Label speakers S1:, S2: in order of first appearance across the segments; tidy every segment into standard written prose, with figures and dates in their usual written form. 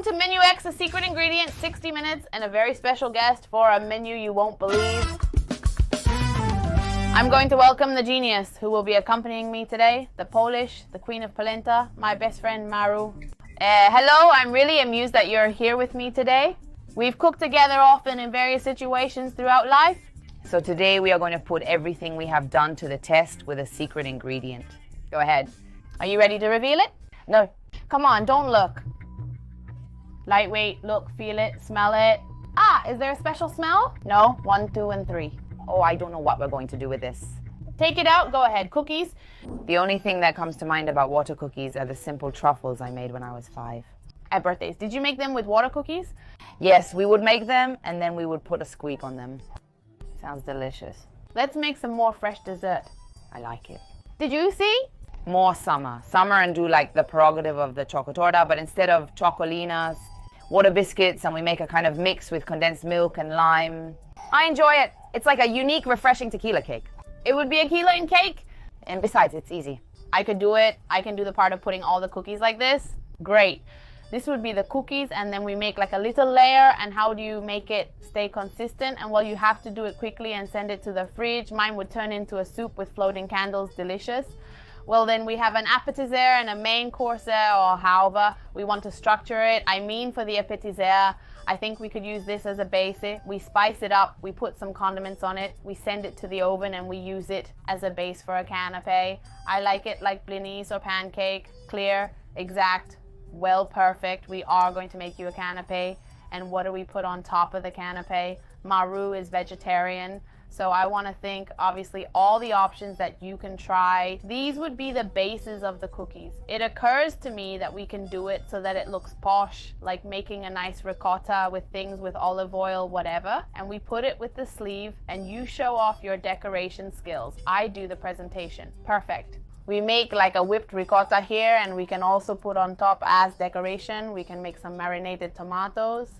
S1: to Menu X, a secret ingredient, 60 minutes, and a very special guest for a menu you won't believe. I'm going to welcome the genius who will be accompanying me today, the Polish, the queen of polenta, my best friend Maru. Hello, I'm really amused that you're here with me today. We've cooked together often in various situations throughout life.
S2: So today we are going to put everything we have done to the test with a secret ingredient. Go ahead.
S1: Are you ready to reveal it?
S2: No.
S1: Come on, don't look. Lightweight, look, feel it, smell it. Ah, is there a special smell? No, 1, 2, and 3.
S2: Oh, I don't know what we're going to do with this.
S1: Take it out, go ahead. Cookies?
S2: The only thing that comes to mind about water cookies are the simple truffles I made when I was 5.
S1: At birthdays. Did you make them with water cookies?
S2: Yes, we would make them and then we would put a squeak on them. Sounds delicious.
S1: Let's make some more fresh dessert.
S2: I like it.
S1: Did you see?
S2: More summer and do like the prerogative of the choco torta, but instead of chocolinas, water biscuits, and we make a kind of mix with condensed milk and lime. I enjoy it. It's like a unique, refreshing tequila cake.
S1: It would be a tequila in cake?
S2: And besides, it's easy.
S1: I could do it. I can do the part of putting all the cookies like this. Great. This would be the cookies, and then we make like a little layer. And how do you make it stay consistent? And well, you have to do it quickly and send it to the fridge. Mine would turn into a soup with floating candles. Delicious. Well, then we have an appetizer and a main course, or however we want to structure it. I mean, for the appetizer, I think we could use this as a base. We spice it up, we put some condiments on it, we send it to the oven, and we use it as a base for a canapé. I like it like blinis or pancake, clear, exact, well, perfect. We are going to make you a canapé. And what do we put on top of the canapé? Maru is vegetarian. So I want to think, obviously, all the options that you can try. These would be the bases of the cookies. It occurs to me that we can do it so that it looks posh, like making a nice ricotta with things with olive oil, whatever. And we put it with the sleeve, and you show off your decoration skills. I do the presentation. Perfect. We make like a whipped ricotta here, and we can also put on top as decoration. We can make some marinated tomatoes.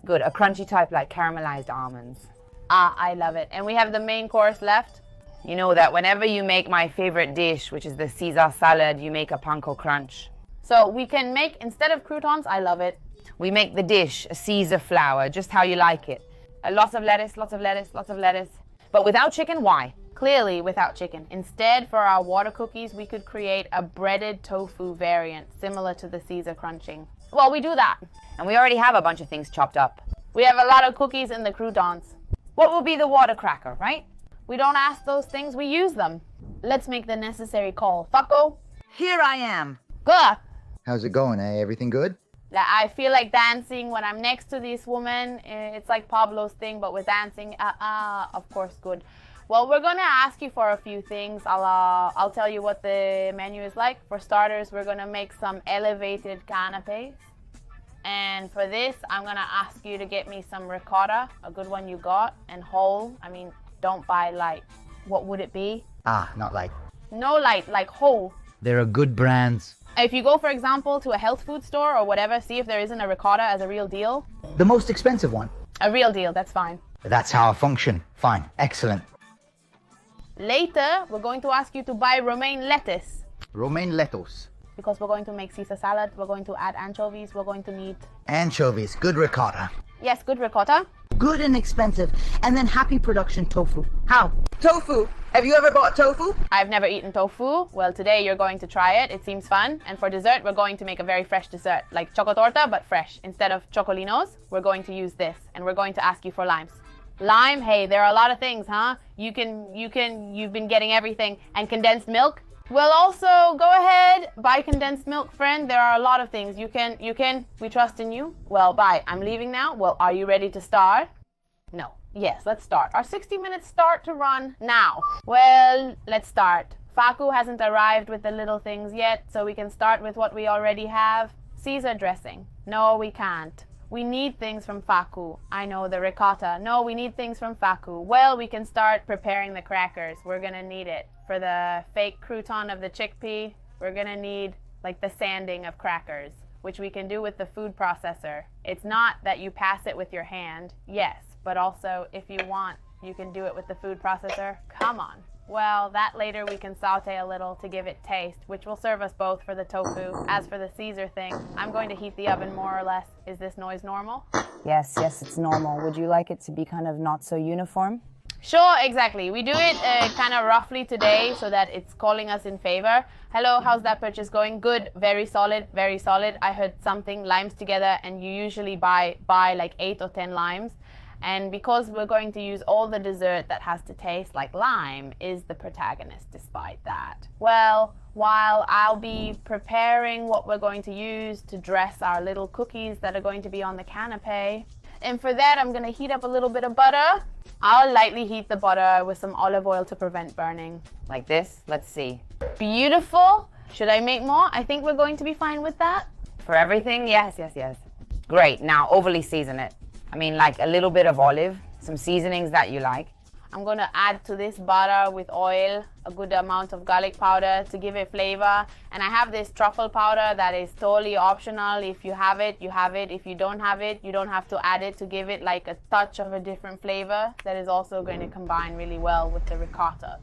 S2: Good, a crunchy type like caramelized almonds.
S1: Ah, I love it. And we have the main course left.
S2: You know that whenever you make my favorite dish, which is the Caesar salad, you make a panko crunch.
S1: So we can make, instead of croutons, I love it.
S2: We make the dish a Caesar flour, just how you like it. Lots of lettuce, lots of lettuce, lots of lettuce. But without chicken, why?
S1: Clearly without chicken. Instead, for our water cookies, we could create a breaded tofu variant, similar to the Caesar crunching. Well, we do that.
S2: And we already have a bunch of things chopped up.
S1: We have a lot of cookies in the croutons.
S2: What will be the water cracker, right?
S1: We don't ask those things, we use them. Let's make the necessary call. Faco?
S2: Here I am.
S1: Good.
S3: How's it going, eh? Everything good?
S1: I feel like dancing when I'm next to this woman. It's like Pablo's thing, but with dancing. Of course, good. Well, we're gonna ask you for a few things. I'll tell you what the menu is like. For starters, we're gonna make some elevated canapés. And for this, I'm gonna ask you to get me some ricotta, a good one you got, and whole. I mean, don't buy light. What would it be?
S3: Not light.
S1: No light, like whole.
S3: There are good brands.
S1: If you go, for example, to a health food store or whatever, see if there isn't a ricotta as a real deal.
S3: The most expensive one.
S1: A real deal, that's fine.
S3: That's how I function. Fine. Excellent.
S1: Later, we're going to ask you to buy romaine lettuce.
S3: Romaine lettuce.
S1: Because we're going to make Caesar salad, we're going to add anchovies, we're going to need...
S3: Anchovies. Good ricotta.
S1: Yes, good ricotta.
S4: Good and expensive. And then happy production tofu. How?
S2: Tofu. Have you ever bought tofu?
S1: I've never eaten tofu. Well, today you're going to try it. It seems fun. And for dessert, we're going to make a very fresh dessert, like choco torta, but fresh. Instead of chocolinos, we're going to use this. And we're going to ask you for limes. Lime, hey, there are a lot of things, huh? You've been getting everything. And condensed milk. Well, also, go ahead, buy condensed milk, friend. There are a lot of things. You can, we trust in you. Well, bye. I'm leaving now. Well, are you ready to start? No. Yes, let's start. Our 60 minutes start to run now. Well, let's start. Faku hasn't arrived with the little things yet, so we can start with what we already have. Caesar dressing. No, we can't. We need things from Faku. I know, the ricotta. No, we need things from Faku. Well, we can start preparing the crackers. We're gonna need it. For the fake crouton of the chickpea, we're gonna need like the sanding of crackers, which we can do with the food processor. It's not that you pass it with your hand, yes, but also if you want, you can do it with the food processor. Come on. Well, that later we can saute a little to give it taste, which will serve us both for the tofu. As for the Caesar thing, I'm going to heat the oven more or less. Is this noise normal?
S2: Yes, it's normal. Would you like it to be kind of not so uniform?
S1: Sure, exactly. We do it kind of roughly today so that it's calling us in favor. Hello, how's that purchase going? Good, very solid, very solid. I heard something, limes together, and you usually buy like 8 or 10 limes. And because we're going to use all the dessert that has to taste like lime is the protagonist despite that. Well, while I'll be preparing what we're going to use to dress our little cookies that are going to be on the canapé, and for that I'm going to heat up a little bit of butter. I'll lightly heat the butter with some olive oil to prevent burning.
S2: Like this? Let's see.
S1: Beautiful. Should I make more? I think we're going to be fine with that.
S2: For everything? Yes. Great. Now overly season it. I mean, like a little bit of olive, some seasonings that you like.
S1: I'm going to add to this butter with oil a good amount of garlic powder to give it flavor. And I have this truffle powder that is totally optional. If you have it, you have it. If you don't have it, you don't have to add it to give it like a touch of a different flavor that is also going to combine really well with the ricotta.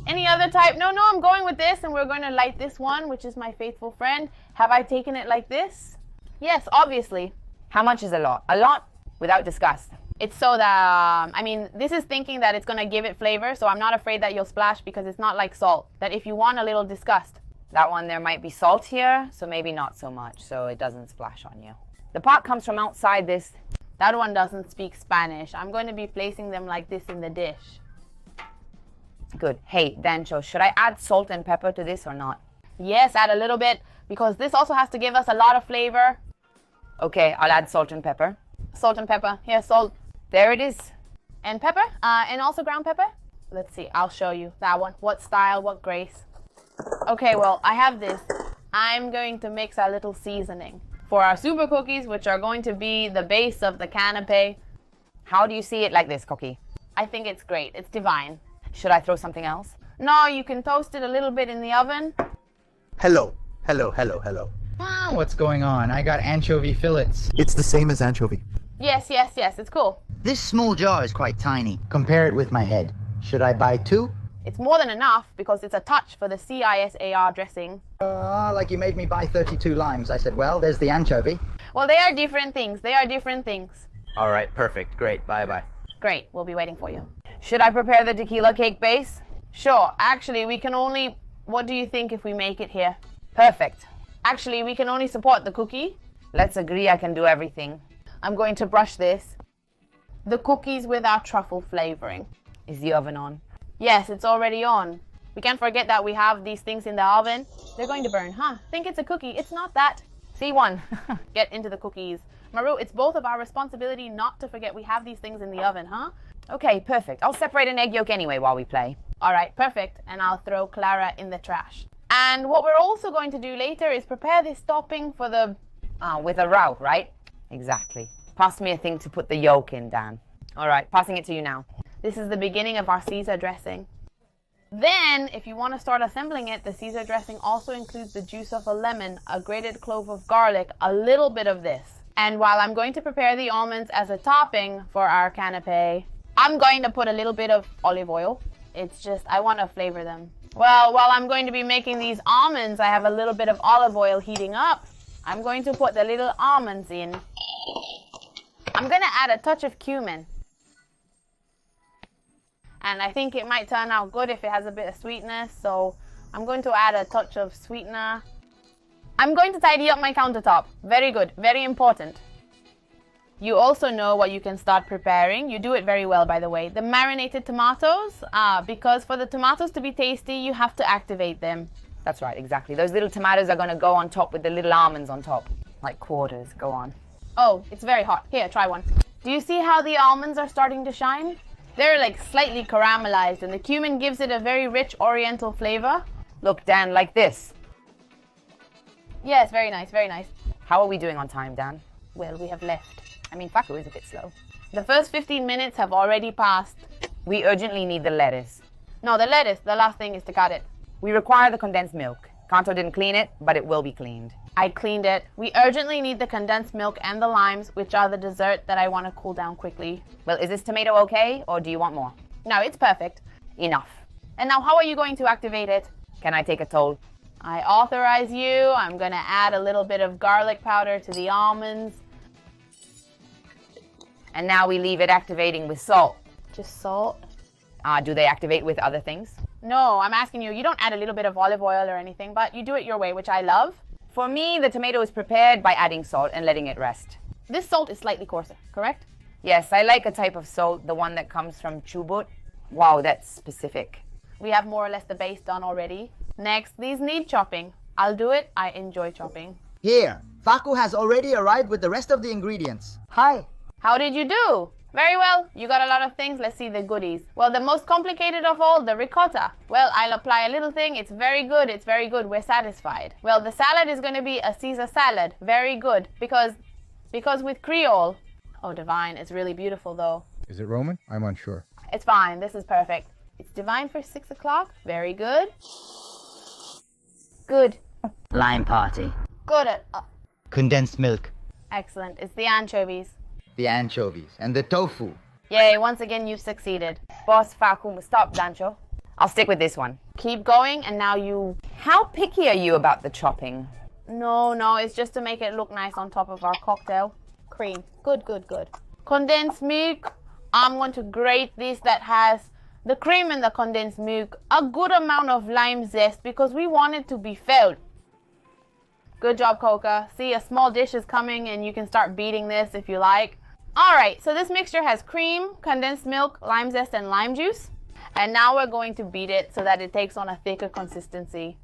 S1: Any other type? No, I'm going with this, and we're going to light this one, which is my faithful friend. Have I taken it like this? Yes, obviously.
S2: How much is a lot? A lot without disgust.
S1: It's so that, this is thinking that it's going to give it flavor, so I'm not afraid that you'll splash because it's not like salt, that if you want a little disgust.
S2: That one, there might be salt here, so maybe not so much, so it doesn't splash on you. The pot comes from outside this.
S1: That one doesn't speak Spanish. I'm going to be placing them like this in the dish.
S2: Good. Hey, Dancho, should I add salt and pepper to this or not?
S1: Yes, add a little bit, because this also has to give us a lot of flavor.
S2: Okay, I'll add salt and pepper.
S1: Salt and pepper. Here, salt.
S2: There it is.
S1: And pepper? And also ground pepper? Let's see, I'll show you that one. What style, what grace. Okay, well, I have this. I'm going to mix our little seasoning for our super cookies, which are going to be the base of the canapé.
S2: How do you see it like this, Cookie?
S1: I think it's great. It's divine.
S2: Should I throw something else?
S1: No, you can toast it a little bit in the oven.
S3: Hello. Wow, what's going on? I got anchovy fillets.
S5: It's the same as anchovy.
S1: Yes, it's cool.
S3: This small jar is quite tiny. Compare it with my head. Should I buy 2?
S1: It's more than enough because it's a touch for the CISAR dressing.
S3: Like you made me buy 32 limes. I said, well, there's the anchovy.
S1: Well, they are different things.
S5: All right, perfect. Great. Bye-bye.
S1: Great, we'll be waiting for you.
S2: Should I prepare the tequila cake base?
S1: Sure, actually, we can only... What do you think if we make it here?
S2: Perfect.
S1: Actually, we can only support the cookie.
S2: Let's agree I can do everything.
S1: I'm going to brush this. The cookies with our truffle flavoring.
S2: Is the oven on?
S1: Yes, it's already on. We can't forget that we have these things in the oven. They're going to burn, huh? Think it's a cookie. It's not that.
S2: See one.
S1: Get into the cookies. Maru, it's both of our responsibility not to forget we have these things in the oven, huh?
S2: Okay, perfect. I'll separate an egg yolk anyway while we play.
S1: All right, perfect. And I'll throw Clara in the trash. And what we're also going to do later is prepare this topping for the...
S2: with a roux, right? Exactly. Pass me a thing to put the yolk in, Dan. All right, passing it to you now.
S1: This is the beginning of our Caesar dressing. Then, if you want to start assembling it, the Caesar dressing also includes the juice of a lemon, a grated clove of garlic, a little bit of this. And while I'm going to prepare the almonds as a topping for our canapé, I'm going to put a little bit of olive oil. It's just, I want to flavor them. Well, while I'm going to be making these almonds, I have a little bit of olive oil heating up. I'm going to put the little almonds in. I'm going to add a touch of cumin. And I think it might turn out good if it has a bit of sweetness, so I'm going to add a touch of sweetener. I'm going to tidy up my countertop. Very good, very important. You also know what you can start preparing. You do it very well, by the way. The marinated tomatoes, because for the tomatoes to be tasty, you have to activate them.
S2: That's right, exactly. Those little tomatoes are going to go on top with the little almonds on top. Like quarters. Go on.
S1: Oh, it's very hot. Here, try one. Do you see how the almonds are starting to shine? They're like slightly caramelized, and the cumin gives it a very rich oriental flavor.
S2: Look, Dan, like this.
S1: Yes, very nice, very nice.
S2: How are we doing on time, Dan?
S1: Well, we have left.
S2: I mean, Faku is a bit slow.
S1: The first 15 minutes have already passed.
S2: We urgently need the lettuce.
S1: No, the lettuce. The last thing is to cut it.
S2: We require the condensed milk. Kanto didn't clean it, but it will be cleaned.
S1: I cleaned it. We urgently need the condensed milk and the limes, which are the dessert that I want to cool down quickly.
S2: Well, is this tomato okay, or do you want more?
S1: No, it's perfect.
S2: Enough.
S1: And now how are you going to activate it?
S2: Can I take a toll?
S1: I authorize you. I'm going to add a little bit of garlic powder to the almonds.
S2: And now we leave it activating with salt.
S1: Just salt.
S2: Do they activate with other things?
S1: No, I'm asking you. You don't add a little bit of olive oil or anything, but you do it your way, which I love.
S2: For me, the tomato is prepared by adding salt and letting it rest.
S1: This salt is slightly coarser, correct?
S2: Yes, I like a type of salt, the one that comes from Chubut. Wow, that's specific.
S1: We have more or less the base done already. Next, these need chopping. I'll do it. I enjoy chopping.
S3: Here, Faku has already arrived with the rest of the ingredients.
S4: Hi.
S1: How did you do? Very well. You got a lot of things. Let's see the goodies. Well, the most complicated of all, the ricotta. Well, I'll apply a little thing. It's very good. It's very good. We're satisfied. Well, the salad is going to be a Caesar salad. Very good. Because with Creole. Oh, divine. It's really beautiful, though.
S6: Is it Roman? I'm unsure.
S1: It's fine. This is perfect. It's divine for 6 o'clock. Very good. Good.
S4: Lime party.
S1: Good.
S3: Condensed milk,
S1: Excellent. It's the anchovies.
S3: the anchovies, and the tofu.
S1: Yay, once again you've succeeded.
S2: Boss Fakum, stop, Dancho. I'll stick with this one.
S1: Keep going, and now you...
S2: How picky are you about the chopping?
S1: No, it's just to make it look nice on top of our cocktail. Cream. Good. Condensed milk. I'm going to grate this that has the cream and the condensed milk. A good amount of lime zest because we want it to be filled. Good job, Coca. See, a small dish is coming and you can start beating this if you like. Alright, so this mixture has cream, condensed milk, lime zest, and lime juice. And now we're going to beat it so that it takes on a thicker consistency.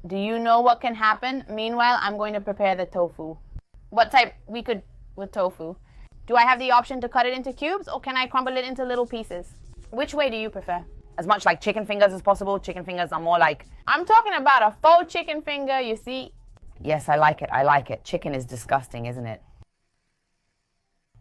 S1: Do you know what can happen? Meanwhile, I'm going to prepare the tofu. What type we could with tofu? Do I have the option to cut it into cubes or can I crumble it into little pieces? Which way do you prefer?
S2: As much like chicken fingers as possible. Chicken fingers are more like...
S1: I'm talking about a faux chicken finger, you see.
S2: Yes, I like it. Chicken is disgusting, isn't it?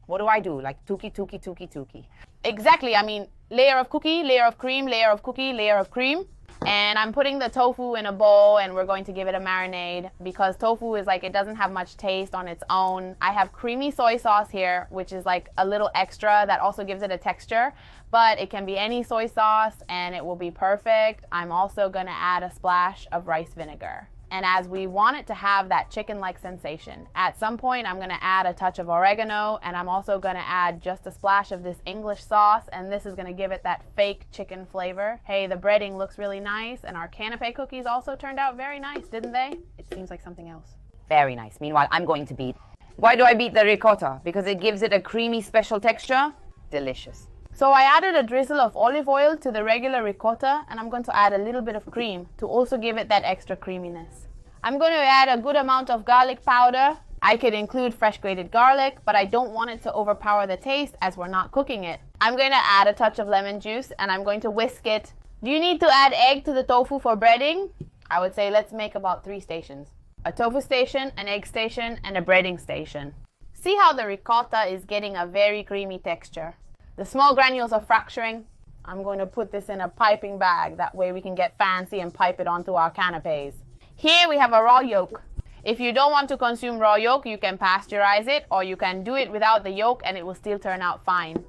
S2: What do I do? Like tuki.
S1: Exactly. I mean, layer of cookie, layer of cream, layer of cookie, layer of cream. And I'm putting the tofu in a bowl and we're going to give it a marinade because tofu is like, it doesn't have much taste on its own. I have creamy soy sauce here, which is like a little extra that also gives it a texture, but it can be any soy sauce and it will be perfect. I'm also going to add a splash of rice vinegar. And as we want it to have that chicken-like sensation, at some point I'm going to add a touch of oregano and I'm also going to add just a splash of this English sauce, and this is going to give it that fake chicken flavor. Hey, the breading looks really nice and our canapé cookies also turned out very nice, didn't they? It seems like something else.
S2: Very nice. Meanwhile, I'm going to beat... Why do I beat the ricotta? Because it gives it a creamy special texture? Delicious.
S1: So I added a drizzle of olive oil to the regular ricotta and I'm going to add a little bit of cream to also give it that extra creaminess. I'm going to add a good amount of garlic powder. I could include fresh grated garlic, but I don't want it to overpower the taste as we're not cooking it. I'm going to add a touch of lemon juice and I'm going to whisk it. Do you need to add egg to the tofu for breading? I would say let's make about 3 stations. A tofu station, an egg station, and a breading station. See how the ricotta is getting a very creamy texture. The small granules are fracturing. I'm going to put this in a piping bag. That way we can get fancy and pipe it onto our canapés. Here we have a raw yolk. If you don't want to consume raw yolk, you can pasteurize it or you can do it without the yolk and it will still turn out fine.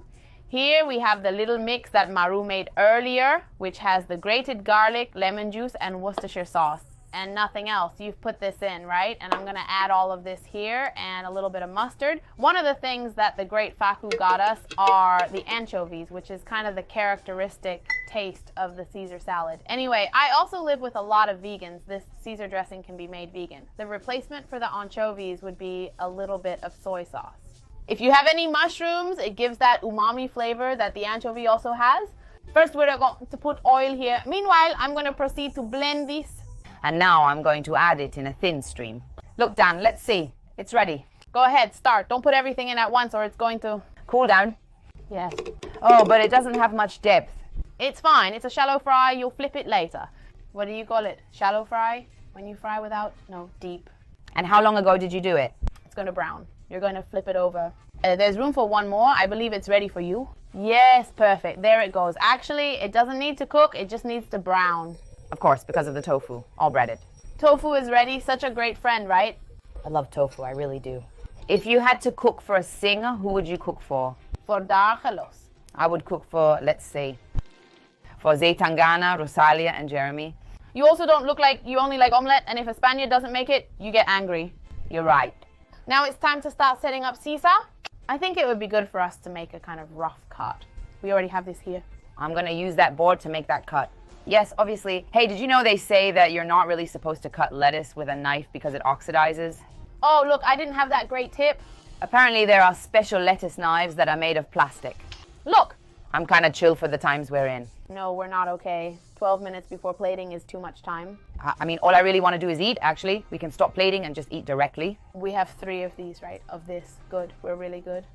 S1: Here we have the little mix that Maru made earlier, which has the grated garlic, lemon juice, and Worcestershire sauce. And nothing else. You've put this in, right? And I'm going to add all of this here and a little bit of mustard. One of the things that the great Faku got us are the anchovies, which is kind of the characteristic taste of the Caesar salad. Anyway, I also live with a lot of vegans. This Caesar dressing can be made vegan. The replacement for the anchovies would be a little bit of soy sauce. If you have any mushrooms, it gives that umami flavor that the anchovy also has. First, we're going to put oil here. Meanwhile, I'm going to proceed to blend this.
S2: And now I'm going to add it in a thin stream. Look, Dan, let's see. It's ready.
S1: Go ahead, start. Don't put everything in at once or it's going to...
S2: Cool down.
S1: Yes.
S2: Oh, but it doesn't have much depth.
S1: It's fine. It's a shallow fry. You'll flip it later. What do you call it? Shallow fry? When you fry without... No, deep.
S2: And how long ago did you do it?
S1: It's going to brown. You're going to flip it over. There's room for one more. I believe it's ready for you. Yes, perfect. There it goes. Actually, it doesn't need to cook. It just needs to brown.
S2: Of course, because of the tofu, all breaded.
S1: Tofu is ready. Such a great friend, right?
S2: I love tofu, I really do. If you had to cook for a singer, who would you cook for?
S1: For Dargelos.
S2: I would cook for, let's say, for Zaitangana, Rosalia, and Jeremy.
S1: You also don't look like you only like omelette, and if a Spaniard doesn't make it, you get angry.
S2: You're right.
S1: Now it's time to start setting up Caesar. I think it would be good for us to make a kind of rough cut. We already have this here.
S2: I'm gonna use that board to make that cut. Yes, obviously. Hey, did you know they say that you're not really supposed to cut lettuce with a knife because it oxidizes?
S1: Oh, look, I didn't have that great tip.
S2: Apparently there are special lettuce knives that are made of plastic.
S1: Look!
S2: I'm kind of chill for the times we're in.
S1: No, we're not okay. 12 minutes before plating is too much time.
S2: I mean, all I really want to do is eat, actually. We can stop plating and just eat directly.
S1: We have 3 of these, right? Of this. Good. We're really good.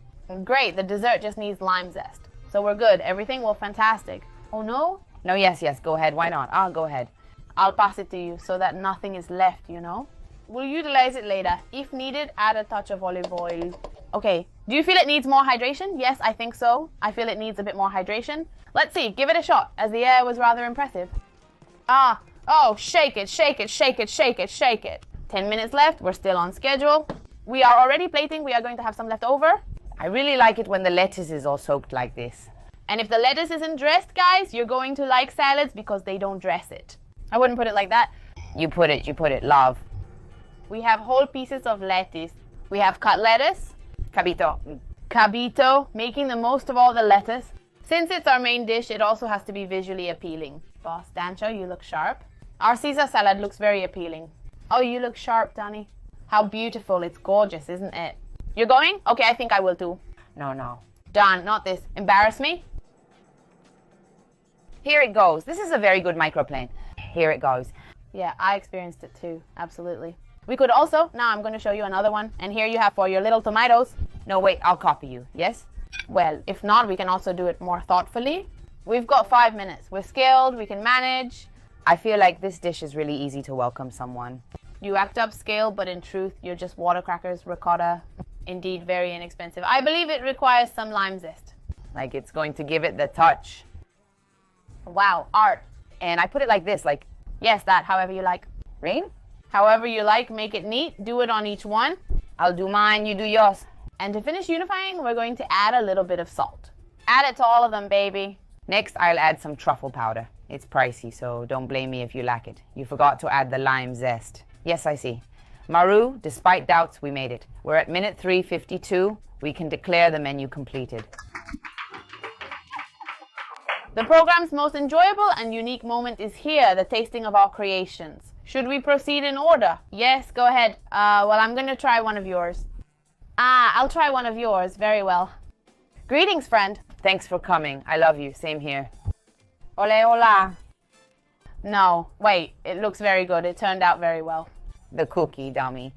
S1: Great. The dessert just needs lime zest. So we're good. Everything will fantastic. Oh, no?
S2: No, yes, go ahead. Why not? I'll go ahead.
S1: I'll pass it to you so that nothing is left, you know? We'll utilize it later. If needed, add a touch of olive oil. Okay. Do you feel it needs more hydration? Yes, I think so. I feel it needs a bit more hydration. Let's see. Give it a shot, as the air was rather impressive. Oh, shake it, shake it, shake it, shake it, shake it. 10 minutes left. We're still on schedule. We are already plating. We are going to have some left over.
S2: I really like it when the lettuce is all soaked like this.
S1: And if the lettuce isn't dressed, guys, you're going to like salads because they don't dress it. I wouldn't put it like that.
S2: You put it, love.
S1: We have whole pieces of lettuce. We have cut lettuce. Cabito, making the most of all the lettuce. Since it's our main dish, it also has to be visually appealing. Boss Dancho, you look sharp. Our Caesar salad looks very appealing. Oh, you look sharp, Danny. How beautiful. It's gorgeous, isn't it? You're going? Okay, I think I will too.
S2: No.
S1: Don, not this. Embarrass me?
S2: Here it goes. This is a very good microplane. Here it goes.
S1: Yeah, I experienced it too. Absolutely. We could also, now I'm going to show you another one. And here you have for your little tomatoes.
S2: No, wait, I'll copy you. Yes?
S1: Well, if not, we can also do it more thoughtfully. We've got 5 minutes. We're skilled. We can manage.
S2: I feel like this dish is really easy to welcome someone.
S1: You act upscale, but in truth, you're just water crackers, ricotta. Indeed, very inexpensive. I believe it requires some lime zest.
S2: Like it's going to give it the touch.
S1: Wow, art.
S2: And I put it like this, like,
S1: yes, that, however you like.
S2: Rain?
S1: However you like, make it neat. Do it on each one.
S2: I'll do mine, you do yours.
S1: And to finish unifying, we're going to add a little bit of salt. Add it to all of them, baby.
S2: Next, I'll add some truffle powder. It's pricey, so don't blame me if you lack it. You forgot to add the lime zest. Yes, I see. Maru, despite doubts, we made it. We're at minute 3:52. We can declare the menu completed.
S1: The program's most enjoyable and unique moment is here, the tasting of our creations. Should we proceed in order? Yes, go ahead. Well, I'm going to try one of yours. I'll try one of yours. Very well. Greetings, friend.
S2: Thanks for coming. I love you. Same here. Ole, hola.
S1: No, wait. It looks very good. It turned out very well.
S2: The cookie, dummy.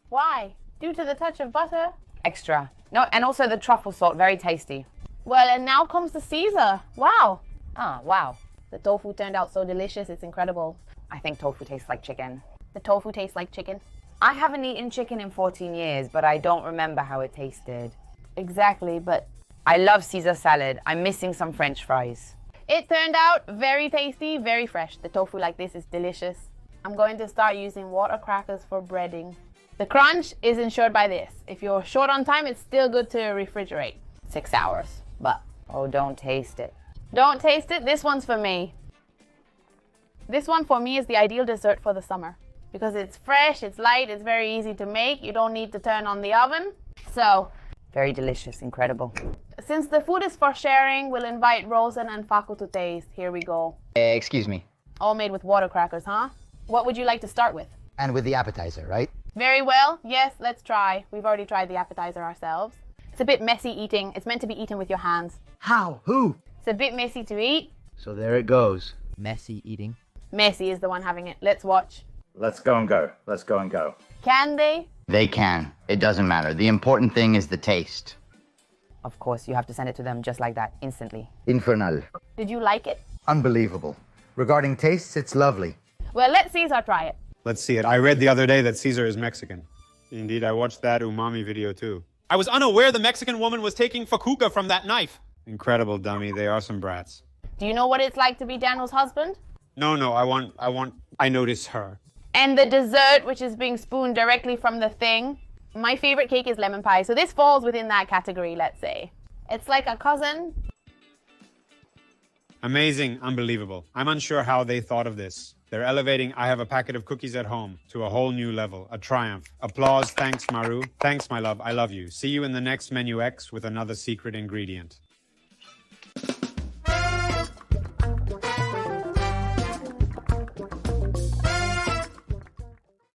S1: Why? Due to the touch of butter?
S2: Extra. No, and also the truffle salt. Very tasty.
S1: Well, and now comes the Caesar. Wow.
S2: Wow.
S1: The tofu turned out so delicious. It's incredible.
S2: I think tofu tastes like chicken.
S1: The tofu tastes like chicken.
S2: I haven't eaten chicken in 14 years, but I don't remember how it tasted.
S1: Exactly, but
S2: I love Caesar salad. I'm missing some French fries.
S1: It turned out very tasty, very fresh. The tofu like this is delicious. I'm going to start using water crackers for breading. The crunch is ensured by this. If you're short on time, it's still good to refrigerate. 6 hours, but...
S2: Oh, don't taste it.
S1: Don't taste it? This one's for me. This one for me is the ideal dessert for the summer. Because it's fresh, it's light, it's very easy to make. You don't need to turn on the oven. So...
S2: Very delicious, incredible.
S1: Since the food is for sharing, we'll invite Rosen and Facu to taste. Here we go.
S3: Excuse me.
S1: All made with water crackers, huh? What would you like to start with?
S3: And with the appetizer, right?
S1: Very well. Yes, let's try. We've already tried the appetizer ourselves. It's a bit messy eating. It's meant to be eaten with your hands.
S3: How? Who?
S1: It's a bit messy to eat.
S3: So there it goes. Messy eating.
S1: Messi is the one having it. Let's watch.
S6: Let's go and go. Let's go and go.
S1: Can they?
S7: They can. It doesn't matter. The important thing is the taste.
S2: Of course, you have to send it to them just like that, instantly.
S3: Infernal.
S1: Did you like it?
S3: Unbelievable. Regarding tastes, it's lovely.
S1: Well, let Caesar try it.
S8: Let's see it. I read the other day that Caesar is Mexican. Indeed, I watched that umami video too.
S9: I was unaware the Mexican woman was taking fakuka from that knife.
S8: Incredible, dummy. They are some brats.
S1: Do you know what it's like to be Daniel's husband?
S8: No, I notice her.
S1: And the dessert, which is being spooned directly from the thing. My favorite cake is lemon pie, so this falls within that category, let's say. It's like a cousin.
S8: Amazing, unbelievable. I'm unsure how they thought of this. They're elevating I have a packet of cookies at home to a whole new level, a triumph. Applause, thanks Maru. Thanks my love, I love you. See you in the next Menu X with another secret ingredient.